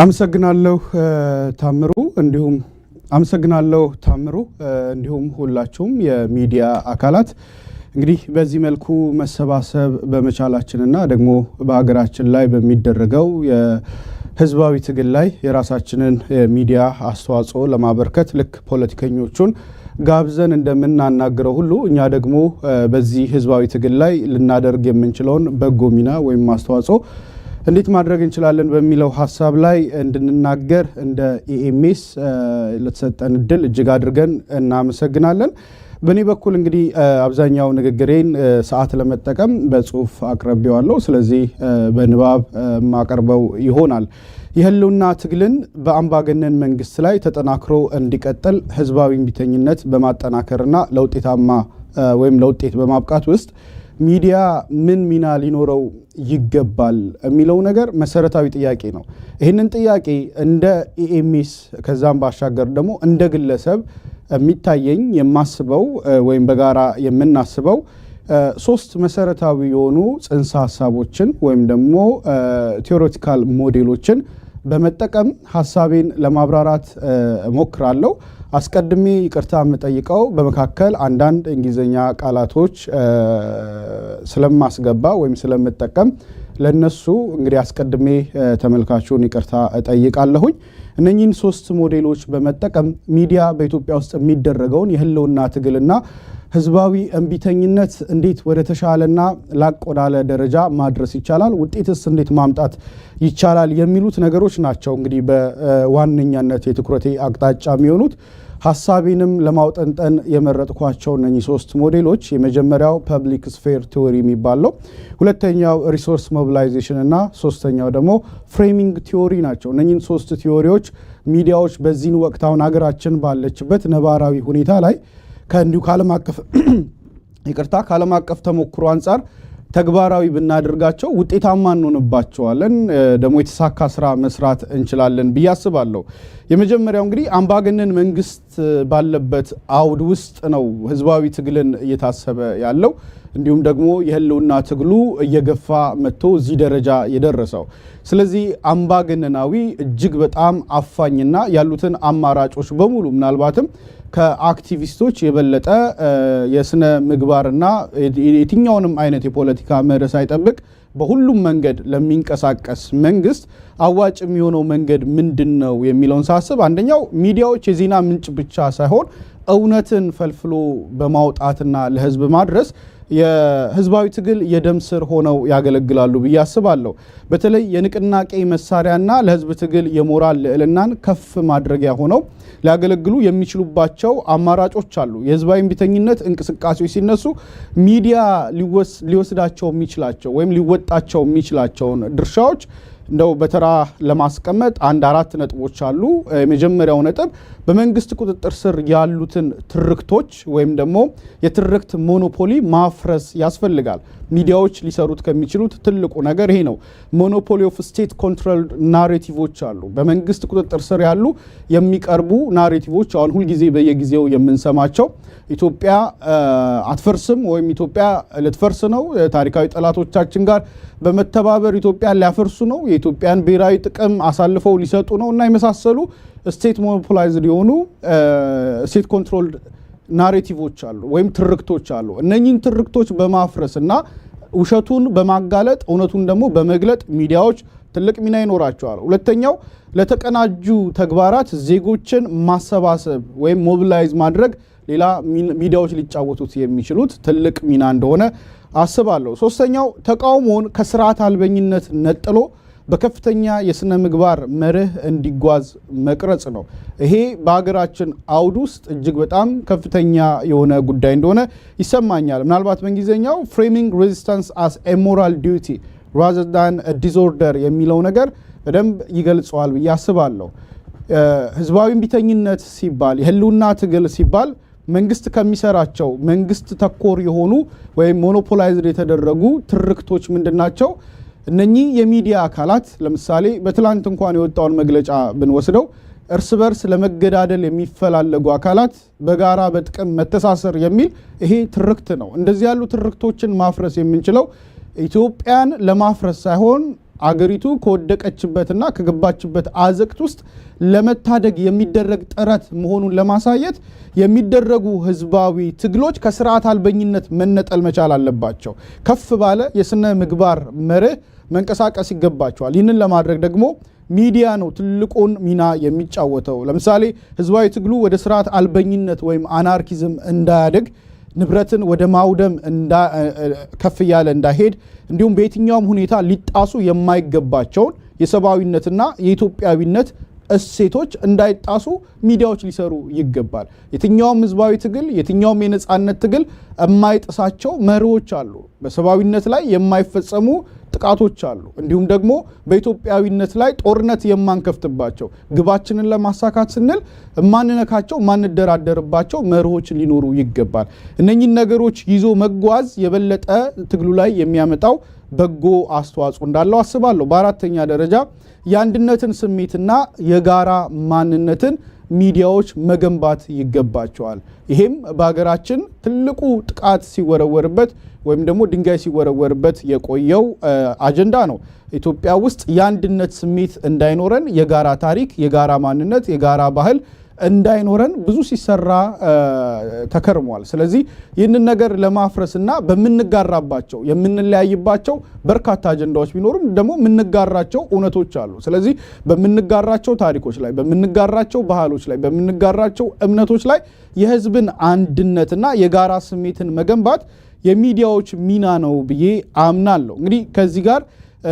አመሰግናለሁ ታምሩ እንዲሁም ሁላችሁም የሚዲያ አካላት እንግዲህ በዚህ መልኩ መሰባሰብ በመቻላችንና ደግሞ በሀገራችን ላይ በሚደረገው የህዝባዊ ትግል ላይ የራሳችንን ሚዲያ አስተዋጽኦ ለማበርከት ልክ ፖለቲከኞቹን ጋብዘን እንደምናናገረው ሁሉ እኛ ደግሞ በዚህ ህዝባዊ ትግል ላይ ልናደርግ የምንችለውን በጎ ሚና ወይም አስተዋጽኦ እንዴት ማድረግ እንችላለን በሚለው ሐሳብ ላይ እንድንናገር እንደ ኢኤምኤስ ለተሰጠን እድል እጅግ አድርገን እናመሰግናለን። በእኔ በኩል እንግዲህ አብዛኛው ንግግሬን ሰዓት ለመጠቀም በጽሁፍ አቅርቤዋለሁ። ስለዚህ በንባብ ማቀርበው ይሆናል። የህልውና ትግልን በአምባገነን መንግስት ላይ ተጠናክሮ እንዲቀጥል ህዝባዊ እምቢተኝነት በማጠናከርና ለውጤታማ ወይም ለውጤት በማብቃት ውስጥ ሚዲያ ምን ሚና ሊኖረው ይገባል የሚለው ነገር መሰረታዊ ጥያቄ ነው። ይህንን ጥያቄ እንደ ኢኤምኤስ ከዛም ባሻገር ደግሞ እንደ ግለሰብ የሚታየኝ የማስበው ወይም በጋራ የምናስበው ሶስት መሰረታዊ የሆኑ ጽንሰ ሐሳቦችን ወይም ደግሞ ቲዮሬቲካል ሞዴሎችን በመጠቀም ሐሳቤን ለማብራራት እሞክራለሁ። አስቀድሜ ይቅርታ የምጠይቀው በመካከል አንዳንድ እንግሊዘኛ ቃላቶች ስለማስገባ ወይም ስለምጠቀም ለነሱ እንግዲህ አስቀድሜ ተመልካቹን ይቅርታ እጠይቃለሁኝ። እነኚህን ሶስት ሞዴሎች በመጠቀም ሚዲያ በኢትዮጵያ ውስጥ የሚደረገውን የህልውና ትግልና ህዝባዊ እምቢተኝነት እንዴት ወደ ተሻለና ላቅ ወዳለ ደረጃ ማድረስ ይቻላል፣ ውጤትስ እንዴት ማምጣት ይቻላል የሚሉት ነገሮች ናቸው እንግዲህ በዋነኛነት የትኩረቴ አቅጣጫ የሚሆኑት። ሐሳቤንም ለማውጠንጠን የመረጥኳቸው እነኚህ ሶስት ሞዴሎች የመጀመሪያው ፐብሊክ ስፌር ቲዮሪ የሚባለው፣ ሁለተኛው ሪሶርስ ሞቢላይዜሽን እና ሶስተኛው ደግሞ ፍሬሚንግ ቲዮሪ ናቸው። እነኚህን ሶስት ቲዮሪዎች ሚዲያዎች በዚህን ወቅት አሁን ሀገራችን ባለችበት ነባራዊ ሁኔታ ላይ ከእንዲሁ ከዓለም አቀፍ ተሞክሮ አንጻር ተግባራዊ ብናደርጋቸው ውጤታማ እንሆንባቸዋለን፣ ደግሞ የተሳካ ስራ መስራት እንችላለን ብዬ አስባለሁ። የመጀመሪያው እንግዲህ አምባገነን መንግስት ባለበት አውድ ውስጥ ነው ህዝባዊ ትግልን እየታሰበ ያለው፣ እንዲሁም ደግሞ የህልውና ትግሉ እየገፋ መጥቶ እዚህ ደረጃ የደረሰው። ስለዚህ አምባገነናዊ እጅግ በጣም አፋኝና ያሉትን አማራጮች በሙሉ ምናልባትም ከአክቲቪስቶች የበለጠ የስነ ምግባርና የትኛውንም አይነት የፖለቲካ መርህ ሳይጠብቅ በሁሉም መንገድ ለሚንቀሳቀስ መንግስት አዋጭ የሚሆነው መንገድ ምንድነው የሚለውን ሳስብ አንደኛው ሚዲያዎች የዜና ምንጭ ብቻ ሳይሆን እውነትን ፈልፍሎ በማውጣትና ለህዝብ ማድረስ የህዝባዊ ትግል የደም ስር ሆነው ያገለግላሉ ብዬ አስባለሁ። በተለይ የንቅናቄ መሳሪያና ለህዝብ ትግል የሞራል ልዕልናን ከፍ ማድረጊያ ሆነው ሊያገለግሉ የሚችሉባቸው አማራጮች አሉ። የህዝባዊ እምቢተኝነት እንቅስቃሴዎች ሲነሱ ሚዲያ ሊወስዳቸው የሚችላቸው ወይም ሊወጣቸው የሚችላቸውን ድርሻዎች እንደው በተራ ለማስቀመጥ አንድ አራት ነጥቦች አሉ። የመጀመሪያው ነጥብ በመንግስት ቁጥጥር ስር ያሉትን ትርክቶች ወይም ደግሞ የትርክት ሞኖፖሊ ማፍረስ ያስፈልጋል። ሚዲያዎች ሊሰሩት ከሚችሉት ትልቁ ነገር ይሄ ነው። ሞኖፖሊ ኦፍ ስቴት ኮንትሮልድ ናሬቲቮች አሉ። በመንግስት ቁጥጥር ስር ያሉ የሚቀርቡ ናሬቲቮች አሁን ሁልጊዜ በየጊዜው የምንሰማቸው ኢትዮጵያ አትፈርስም ወይም ኢትዮጵያ ልትፈርስ ነው፣ ታሪካዊ ጠላቶቻችን ጋር በመተባበር ኢትዮጵያ ሊያፈርሱ ነው፣ የኢትዮጵያን ብሔራዊ ጥቅም አሳልፈው ሊሰጡ ነው እና የመሳሰሉ ስቴት ሞኖፖላይዝድ የሆኑ ስቴት ኮንትሮልድ ናሬቲቮች አሉ ወይም ትርክቶች አሉ። እነኚህን ትርክቶች በማፍረስ እና ውሸቱን በማጋለጥ እውነቱን ደግሞ በመግለጥ ሚዲያዎች ትልቅ ሚና ይኖራቸዋል። ሁለተኛው ለተቀናጁ ተግባራት ዜጎችን ማሰባሰብ ወይም ሞቢላይዝ ማድረግ ሌላ ሚዲያዎች ሊጫወቱት የሚችሉት ትልቅ ሚና እንደሆነ አስባለሁ። ሶስተኛው ተቃውሞውን ከስርዓት አልበኝነት ነጥሎ በከፍተኛ የስነ ምግባር መርህ እንዲጓዝ መቅረጽ ነው። ይሄ በሀገራችን አውድ ውስጥ እጅግ በጣም ከፍተኛ የሆነ ጉዳይ እንደሆነ ይሰማኛል። ምናልባት በእንግሊዝኛው ፍሬሚንግ ሬዚስታንስ አስ ኤ ሞራል ዲዩቲ ራዘር ዳን ዲስኦርደር የሚለው ነገር በደንብ ይገልጸዋል ብዬ አስባለሁ። ህዝባዊ እምቢተኝነት ሲባል የህልውና ትግል ሲባል መንግስት ከሚሰራቸው መንግስት ተኮር የሆኑ ወይም ሞኖፖላይዝድ የተደረጉ ትርክቶች ምንድናቸው? እነኚህ የሚዲያ አካላት ለምሳሌ በትላንት እንኳን የወጣውን መግለጫ ብንወስደው እርስ በርስ ለመገዳደል የሚፈላለጉ አካላት በጋራ በጥቅም መተሳሰር የሚል ይሄ ትርክት ነው። እንደዚህ ያሉ ትርክቶችን ማፍረስ የምንችለው ኢትዮጵያን ለማፍረስ ሳይሆን አገሪቱ ከወደቀችበትና ከገባችበት አዘቅት ውስጥ ለመታደግ የሚደረግ ጥረት መሆኑን ለማሳየት የሚደረጉ ህዝባዊ ትግሎች ከስርዓት አልበኝነት መነጠል መቻል አለባቸው። ከፍ ባለ የስነ ምግባር መርህ መንቀሳቀስ ይገባቸዋል። ይህንን ለማድረግ ደግሞ ሚዲያ ነው ትልቁን ሚና የሚጫወተው። ለምሳሌ ህዝባዊ ትግሉ ወደ ስርዓት አልበኝነት ወይም አናርኪዝም እንዳያድግ ንብረትን ወደ ማውደም ከፍ ያለ እንዳይሄድ እንዲሁም በየትኛውም ሁኔታ ሊጣሱ የማይገባቸውን የሰብአዊነትና የኢትዮጵያዊነት እሴቶች እንዳይጣሱ ሚዲያዎች ሊሰሩ ይገባል። የትኛውም ህዝባዊ ትግል የትኛውም የነጻነት ትግል የማይጥሳቸው መርሆች አሉ። በሰብአዊነት ላይ የማይፈጸሙ ጥቃቶች አሉ። እንዲሁም ደግሞ በኢትዮጵያዊነት ላይ ጦርነት የማንከፍትባቸው ግባችንን ለማሳካት ስንል ማንነካቸው ማንደራደርባቸው መርሆች ሊኖሩ ይገባል። እነኚህን ነገሮች ይዞ መጓዝ የበለጠ ትግሉ ላይ የሚያመጣው በጎ አስተዋጽኦ እንዳለው አስባለሁ። በአራተኛ ደረጃ የአንድነትን ስሜትና የጋራ ማንነትን ሚዲያዎች መገንባት ይገባቸዋል። ይሄም በሀገራችን ትልቁ ጥቃት ሲወረወርበት ወይም ደግሞ ድንጋይ ሲወረወርበት የቆየው አጀንዳ ነው። ኢትዮጵያ ውስጥ የአንድነት ስሜት እንዳይኖረን፣ የጋራ ታሪክ፣ የጋራ ማንነት፣ የጋራ ባህል እንዳይኖረን ብዙ ሲሰራ ተከርሟል። ስለዚህ ይህንን ነገር ለማፍረስና በምንጋራባቸው የምንለያይባቸው በርካታ አጀንዳዎች ቢኖሩም ደግሞ የምንጋራቸው እውነቶች አሉ። ስለዚህ በምንጋራቸው ታሪኮች ላይ፣ በምንጋራቸው ባህሎች ላይ፣ በምንጋራቸው እምነቶች ላይ የህዝብን አንድነትና የጋራ ስሜትን መገንባት የሚዲያዎች ሚና ነው ብዬ አምናለሁ። እንግዲህ ከዚህ ጋር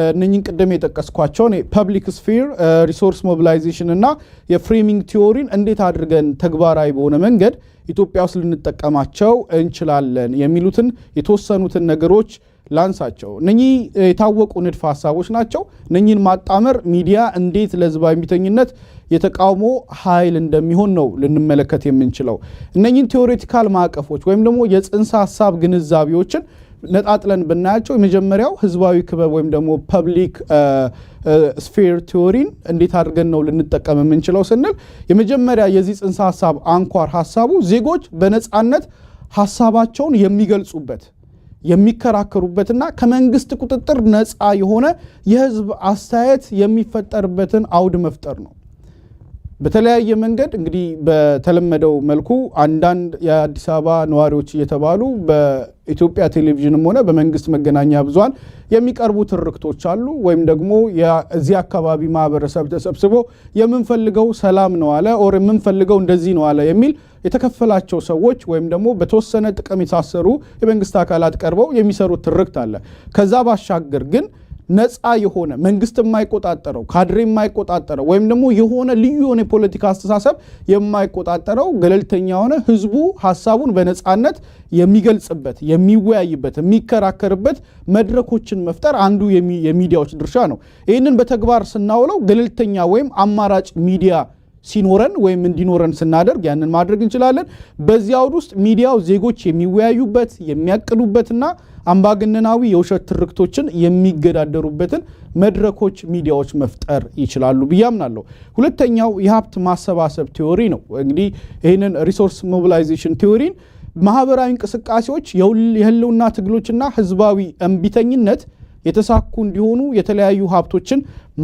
እነኚህን ቅድም የጠቀስኳቸውን ፐብሊክ ስፌር ሪሶርስ ሞቢላይዜሽን እና የፍሬሚንግ ቲዮሪን እንዴት አድርገን ተግባራዊ በሆነ መንገድ ኢትዮጵያ ውስጥ ልንጠቀማቸው እንችላለን የሚሉትን የተወሰኑትን ነገሮች ላንሳቸው። እነኚህ የታወቁ ንድፈ ሐሳቦች ናቸው። እነኚህን ማጣመር ሚዲያ እንዴት ለህዝባዊ እምቢተኝነት የተቃውሞ ኃይል እንደሚሆን ነው ልንመለከት የምንችለው። እነኚህን ቴዎሬቲካል ማዕቀፎች ወይም ደግሞ የጽንሰ ሐሳብ ግንዛቤዎችን ነጣጥለን ብናያቸው የመጀመሪያው ህዝባዊ ክበብ ወይም ደግሞ ፐብሊክ ስፌር ቲዮሪን እንዴት አድርገን ነው ልንጠቀም የምንችለው ስንል የመጀመሪያ የዚህ ጽንሰ ሐሳብ አንኳር ሐሳቡ ዜጎች በነጻነት ሐሳባቸውን የሚገልጹበት የሚከራከሩበትና ከመንግስት ቁጥጥር ነፃ የሆነ የህዝብ አስተያየት የሚፈጠርበትን አውድ መፍጠር ነው። በተለያየ መንገድ እንግዲህ በተለመደው መልኩ አንዳንድ የአዲስ አበባ ነዋሪዎች እየተባሉ በኢትዮጵያ ቴሌቪዥንም ሆነ በመንግስት መገናኛ ብዙሃን የሚቀርቡ ትርክቶች አሉ። ወይም ደግሞ የዚህ አካባቢ ማህበረሰብ ተሰብስቦ የምንፈልገው ሰላም ነው አለ ኦር የምንፈልገው እንደዚህ ነው አለ የሚል የተከፈላቸው ሰዎች ወይም ደግሞ በተወሰነ ጥቅም የታሰሩ የመንግስት አካላት ቀርበው የሚሰሩት ትርክት አለ። ከዛ ባሻገር ግን ነፃ የሆነ መንግስት የማይቆጣጠረው ካድሬ የማይቆጣጠረው ወይም ደግሞ የሆነ ልዩ የሆነ የፖለቲካ አስተሳሰብ የማይቆጣጠረው ገለልተኛ የሆነ ህዝቡ ሐሳቡን በነፃነት የሚገልጽበት የሚወያይበት የሚከራከርበት መድረኮችን መፍጠር አንዱ የሚዲያዎች ድርሻ ነው። ይህንን በተግባር ስናውለው ገለልተኛ ወይም አማራጭ ሚዲያ ሲኖረን ወይም እንዲኖረን ስናደርግ ያንን ማድረግ እንችላለን። በዚህ አውድ ውስጥ ሚዲያው ዜጎች የሚወያዩበት የሚያቅዱበትና አምባገነናዊ የውሸት ትርክቶችን የሚገዳደሩበትን መድረኮች ሚዲያዎች መፍጠር ይችላሉ ብዬ አምናለሁ። ሁለተኛው የሀብት ማሰባሰብ ቲዮሪ ነው። እንግዲህ ይህንን ሪሶርስ ሞቢላይዜሽን ቲዮሪን ማህበራዊ እንቅስቃሴዎች የህልውና ትግሎችና ህዝባዊ እምቢተኝነት የተሳኩ እንዲሆኑ የተለያዩ ሀብቶችን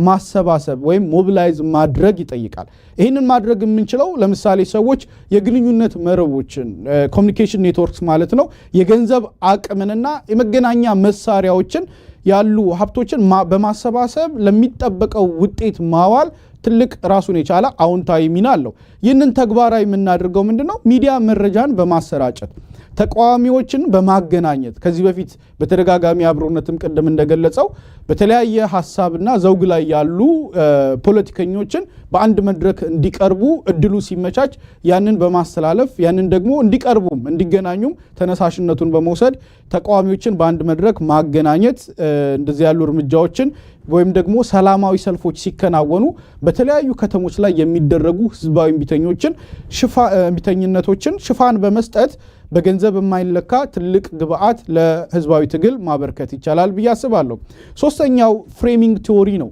ማሰባሰብ ወይም ሞቢላይዝ ማድረግ ይጠይቃል። ይህንን ማድረግ የምንችለው ለምሳሌ ሰዎች የግንኙነት መረቦችን ኮሚኒኬሽን ኔትወርክስ ማለት ነው የገንዘብ አቅምንና የመገናኛ መሳሪያዎችን ያሉ ሀብቶችን በማሰባሰብ ለሚጠበቀው ውጤት ማዋል ትልቅ ራሱን የቻለ አዎንታዊ ሚና አለው። ይህንን ተግባራዊ የምናደርገው ምንድነው? ሚዲያ መረጃን በማሰራጨት ተቃዋሚዎችን በማገናኘት ከዚህ በፊት በተደጋጋሚ አብሮነትም ቅድም እንደገለጸው በተለያየ ሐሳብና ዘውግ ላይ ያሉ ፖለቲከኞችን በአንድ መድረክ እንዲቀርቡ እድሉ ሲመቻች ያንን በማስተላለፍ ያንን ደግሞ እንዲቀርቡም እንዲገናኙም ተነሳሽነቱን በመውሰድ ተቃዋሚዎችን በአንድ መድረክ ማገናኘት እንደዚህ ያሉ እርምጃዎችን ወይም ደግሞ ሰላማዊ ሰልፎች ሲከናወኑ በተለያዩ ከተሞች ላይ የሚደረጉ ህዝባዊ እምቢተኝነቶችን ሽፋን በመስጠት በገንዘብ የማይለካ ትልቅ ግብአት ለህዝባዊ ትግል ማበርከት ይቻላል ብዬ አስባለሁ። ሶስተኛው ፍሬሚንግ ቲዮሪ ነው።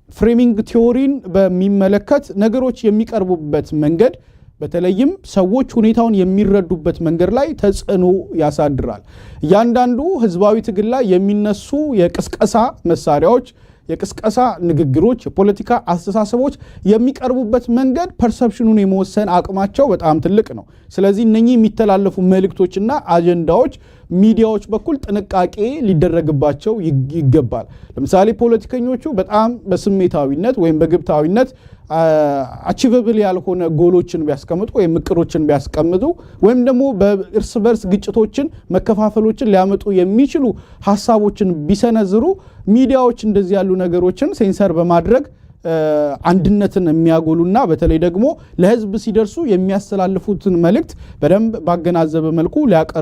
ፍሬሚንግ ቲዮሪን በሚመለከት ነገሮች የሚቀርቡበት መንገድ በተለይም ሰዎች ሁኔታውን የሚረዱበት መንገድ ላይ ተጽዕኖ ያሳድራል። እያንዳንዱ ህዝባዊ ትግል ላይ የሚነሱ የቅስቀሳ መሳሪያዎች፣ የቅስቀሳ ንግግሮች፣ የፖለቲካ አስተሳሰቦች የሚቀርቡበት መንገድ ፐርሰፕሽኑን የመወሰን አቅማቸው በጣም ትልቅ ነው። ስለዚህ እነኚህ የሚተላለፉ መልእክቶችና አጀንዳዎች ሚዲያዎች በኩል ጥንቃቄ ሊደረግባቸው ይገባል። ለምሳሌ ፖለቲከኞቹ በጣም በስሜታዊነት ወይም በግብታዊነት አቺቨብል ያልሆነ ጎሎችን ቢያስቀምጡ ወይም እቅዶችን ቢያስቀምጡ ወይም ደግሞ በእርስ በርስ ግጭቶችን መከፋፈሎችን ሊያመጡ የሚችሉ ሐሳቦችን ቢሰነዝሩ ሚዲያዎች እንደዚህ ያሉ ነገሮችን ሴንሰር በማድረግ አንድነትን የሚያጎሉና በተለይ ደግሞ ለህዝብ ሲደርሱ የሚያስተላልፉትን መልእክት በደንብ ባገናዘበ መልኩ ሊያቀርቡ